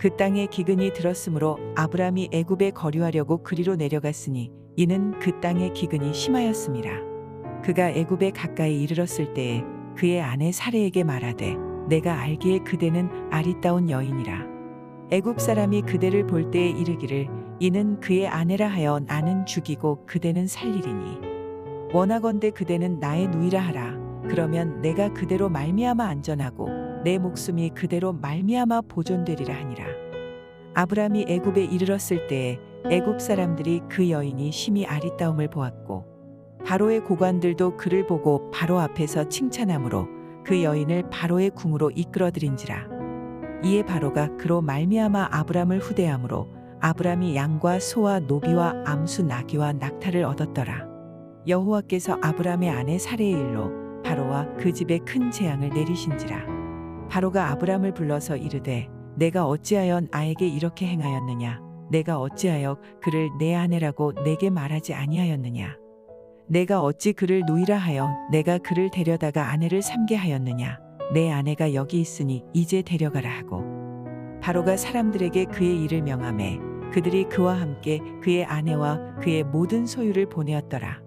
그 땅에 기근이 들었으므로 아브람이 애굽에 거류하려고 그리로 내려갔으니 이는 그 땅에 기근이 심하였음이라. 그가 애굽에 가까이 이르렀을 때에 그의 아내 사레에게 말하되 내가 알기에 그대는 아리따운 여인이라. 애굽 사람이 그대를 볼 때에 이르기를 이는 그의 아내라 하여 나는 죽이고 그대는 살리리니 원하건대 그대는 나의 누이라 하라. 그러면 내가 그대로 말미암아 안전하고 내 목숨이 그대로 말미암아 보존되리라 하니라. 아브람이 애굽에 이르렀을 때에 애굽 사람들이 그 여인이 심히 아리따움을 보았고 바로의 고관들도 그를 보고 바로 앞에서 칭찬하므로 그 여인을 바로의 궁으로 이끌어들인지라. 이에 바로가 그로 말미암아 아브람을 후대함으로 아브람이 양과 소와 노비와 암수 나귀와 낙타를 얻었더라. 여호와께서 아브람의 아내 사레의 일로 바로와 그 집에 큰 재앙을 내리신지라. 바로가 아브람을 불러서 이르되 내가 어찌하여 나에게 이렇게 행하였느냐. 내가 어찌하여 그를 내 아내라고 내게 말하지 아니하였느냐. 내가 어찌 그를 누이라 하여 내가 그를 데려다가 아내를 삼게 하였느냐. 내 아내가 여기 있으니 이제 데려가라 하고 바로가 사람들에게 그의 일을 명하매 그들이 그와 함께 그의 아내와 그의 모든 소유를 보내었더라.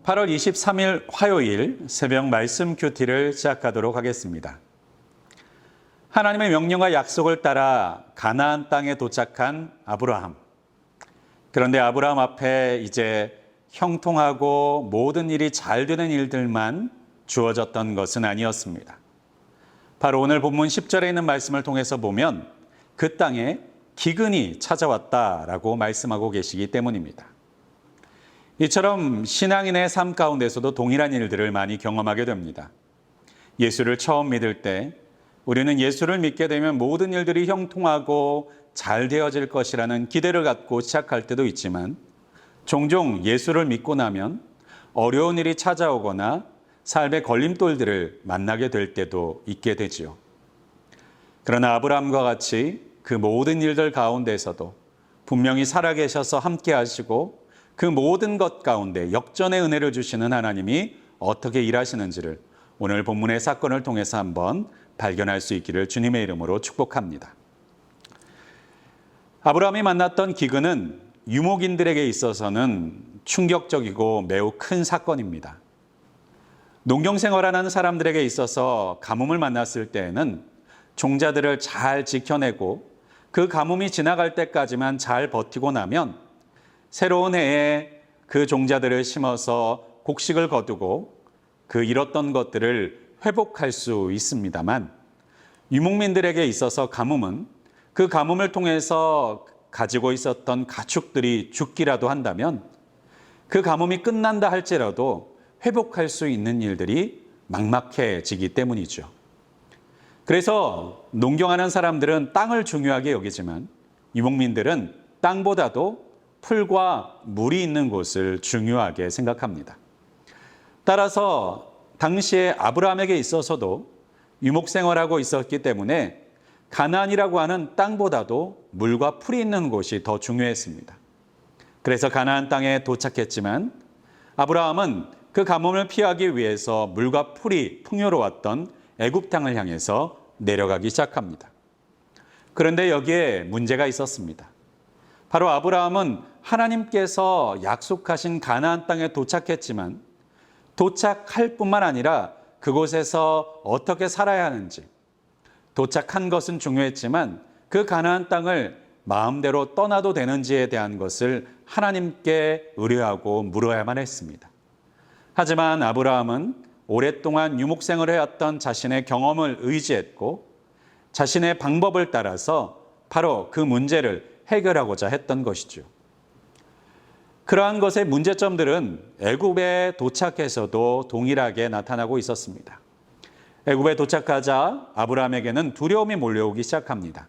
8월 23일 화요일 새벽 말씀 큐티를 시작하도록 하겠습니다. 하나님의 명령과 약속을 따라 가나안 땅에 도착한 아브라함. 그런데 아브라함 앞에 이제 형통하고 모든 일이 잘 되는 일들만 주어졌던 것은 아니었습니다. 바로 오늘 본문 10절에 있는 말씀을 통해서 보면 그 땅에 기근이 찾아왔다라고 말씀하고 계시기 때문입니다. 이처럼 신앙인의 삶 가운데서도 동일한 일들을 많이 경험하게 됩니다. 예수를 처음 믿을 때 우리는 예수를 믿게 되면 모든 일들이 형통하고 잘 되어질 것이라는 기대를 갖고 시작할 때도 있지만 종종 예수를 믿고 나면 어려운 일이 찾아오거나 삶의 걸림돌들을 만나게 될 때도 있게 되지요. 그러나 아브라함과 같이 그 모든 일들 가운데서도 분명히 살아계셔서 함께 하시고 그 모든 것 가운데 역전의 은혜를 주시는 하나님이 어떻게 일하시는지를 오늘 본문의 사건을 통해서 한번 발견할 수 있기를 주님의 이름으로 축복합니다. 아브라함이 만났던 기근은 유목인들에게 있어서는 충격적이고 매우 큰 사건입니다. 농경생활하는 사람들에게 있어서 가뭄을 만났을 때에는 종자들을 잘 지켜내고 그 가뭄이 지나갈 때까지만 잘 버티고 나면 새로운 해에 그 종자들을 심어서 곡식을 거두고 그 잃었던 것들을 회복할 수 있습니다만 유목민들에게 있어서 가뭄은 그 가뭄을 통해서 가지고 있었던 가축들이 죽기라도 한다면 그 가뭄이 끝난다 할지라도 회복할 수 있는 일들이 막막해지기 때문이죠. 그래서 농경하는 사람들은 땅을 중요하게 여기지만 유목민들은 땅보다도 풀과 물이 있는 곳을 중요하게 생각합니다. 따라서 당시에 아브라함에게 있어서도 유목생활하고 있었기 때문에 가나안이라고 하는 땅보다도 물과 풀이 있는 곳이 더 중요했습니다. 그래서 가나안 땅에 도착했지만 아브라함은 그 가뭄을 피하기 위해서 물과 풀이 풍요로웠던 애굽 땅을 향해서 내려가기 시작합니다. 그런데 여기에 문제가 있었습니다. 바로 아브라함은 하나님께서 약속하신 가나안 땅에 도착했지만 도착할 뿐만 아니라 그곳에서 어떻게 살아야 하는지 도착한 것은 중요했지만 그 가나안 땅을 마음대로 떠나도 되는지에 대한 것을 하나님께 의뢰하고 물어야만 했습니다. 하지만 아브라함은 오랫동안 유목생을 해왔던 자신의 경험을 의지했고 자신의 방법을 따라서 바로 그 문제를 해결하고자 했던 것이죠. 그러한 것의 문제점들은 애굽에 도착해서도 동일하게 나타나고 있었습니다. 애굽에 도착하자 아브라함에게는 두려움이 몰려오기 시작합니다.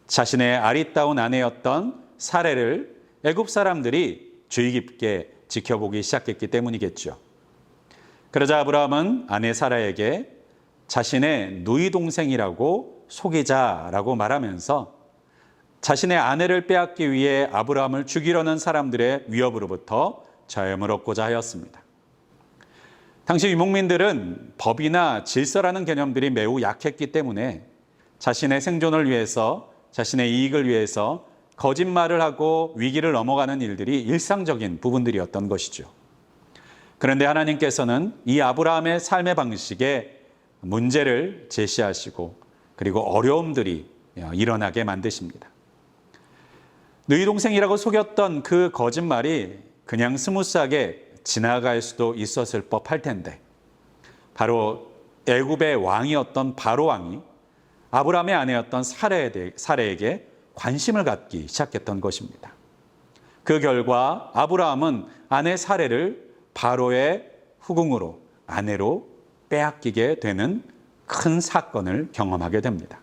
자신의 아리따운 아내였던 사레를 애굽 사람들이 주의 깊게 지켜보기 시작했기 때문이겠죠. 그러자 아브라함은 아내 사라에게 자신의 누이 동생이라고 속이자라고 말하면서 자신의 아내를 빼앗기 위해 아브라함을 죽이려는 사람들의 위협으로부터 자유함을 얻고자 하였습니다. 당시 유목민들은 법이나 질서라는 개념들이 매우 약했기 때문에 자신의 생존을 위해서, 자신의 이익을 위해서 거짓말을 하고 위기를 넘어가는 일들이 일상적인 부분들이었던 것이죠. 그런데 하나님께서는 이 아브라함의 삶의 방식에 문제를 제시하시고 그리고 어려움들이 일어나게 만드십니다. 너희 동생이라고 속였던 그 거짓말이 그냥 스무스하게 지나갈 수도 있었을 법할 텐데, 바로 애굽의 왕이었던 바로 왕이 아브라함의 아내였던 사레에게 관심을 갖기 시작했던 것입니다. 그 결과 아브라함은 아내 사레를 바로의 후궁으로, 아내로 빼앗기게 되는 큰 사건을 경험하게 됩니다.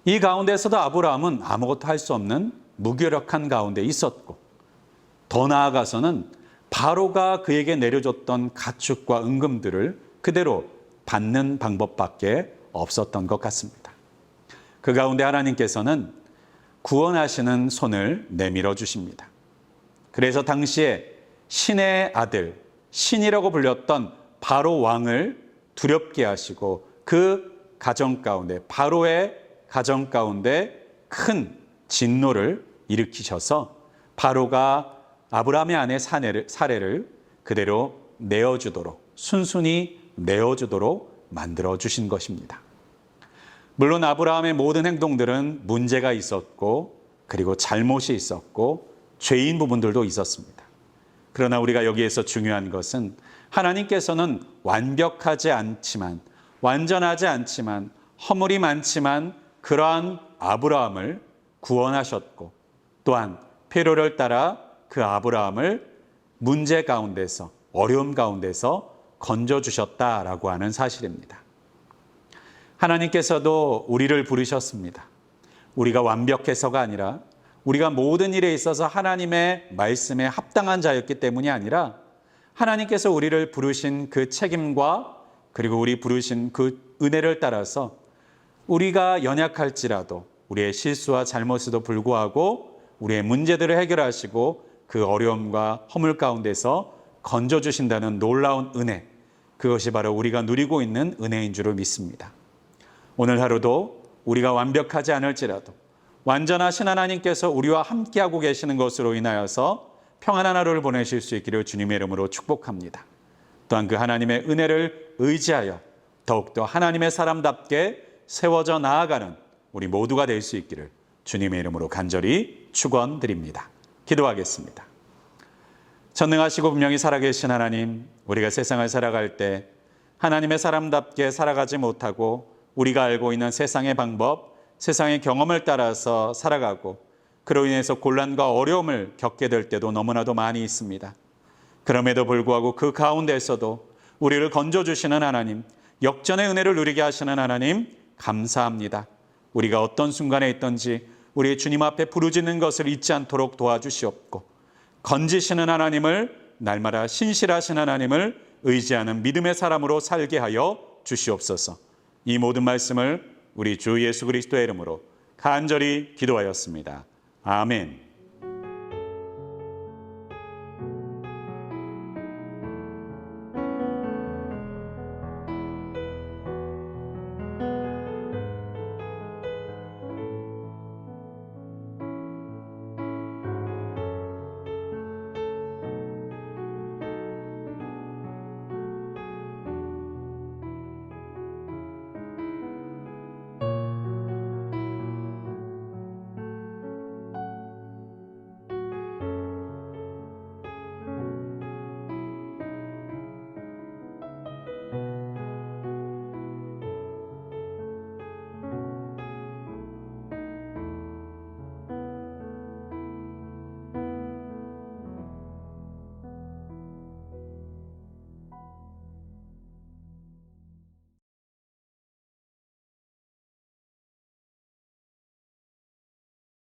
이 가운데서도 아브라함은 아무것도 할 수 없는 무기력한 가운데 있었고, 더 나아가서는 바로가 그에게 내려줬던 가축과 은금들을 그대로 받는 방법밖에 없었던 것 같습니다. 그 가운데 하나님께서는 구원하시는 손을 내밀어 주십니다. 그래서 당시에 신의 아들, 신이라고 불렸던 바로 왕을 두렵게 하시고 그 가정 가운데, 바로의 가정 가운데 큰 진노를 일으키셔서 바로가 아브라함의 아내 사레를 그대로 내어주도록, 순순히 내어주도록 만들어 주신 것입니다. 물론 아브라함의 모든 행동들은 문제가 있었고 그리고 잘못이 있었고 죄인 부분들도 있었습니다. 그러나 우리가 여기에서 중요한 것은 하나님께서는 완벽하지 않지만, 완전하지 않지만, 허물이 많지만 그러한 아브라함을 구원하셨고, 또한 페로를 따라 그 아브라함을 문제 가운데서, 어려움 가운데서 건져주셨다라고 하는 사실입니다. 하나님께서도 우리를 부르셨습니다. 우리가 완벽해서가 아니라, 우리가 모든 일에 있어서 하나님의 말씀에 합당한 자였기 때문이 아니라, 하나님께서 우리를 부르신 그 책임과 그리고 우리 부르신 그 은혜를 따라서 우리가 연약할지라도 우리의 실수와 잘못에도 불구하고 우리의 문제들을 해결하시고 그 어려움과 허물 가운데서 건져주신다는 놀라운 은혜, 그것이 바로 우리가 누리고 있는 은혜인 줄을 믿습니다. 오늘 하루도 우리가 완벽하지 않을지라도 완전하신 하나님께서 우리와 함께하고 계시는 것으로 인하여서 평안한 하루를 보내실 수 있기를 주님의 이름으로 축복합니다. 또한 그 하나님의 은혜를 의지하여 더욱더 하나님의 사람답게 세워져 나아가는 우리 모두가 될 수 있기를 주님의 이름으로 간절히 축원드립니다. 기도하겠습니다. 전능하시고 분명히 살아계신 하나님, 우리가 세상을 살아갈 때 하나님의 사람답게 살아가지 못하고 우리가 알고 있는 세상의 방법, 세상의 경험을 따라서 살아가고 그로 인해서 곤란과 어려움을 겪게 될 때도 너무나도 많이 있습니다. 그럼에도 불구하고 그 가운데서도 우리를 건져주시는 하나님, 역전의 은혜를 누리게 하시는 하나님 감사합니다. 우리가 어떤 순간에 있든지 우리 주님 앞에 부르짖는 것을 잊지 않도록 도와주시옵고, 건지시는 하나님을, 날마다 신실하신 하나님을 의지하는 믿음의 사람으로 살게 하여 주시옵소서. 이 모든 말씀을 우리 주 예수 그리스도의 이름으로 간절히 기도하였습니다. 아멘.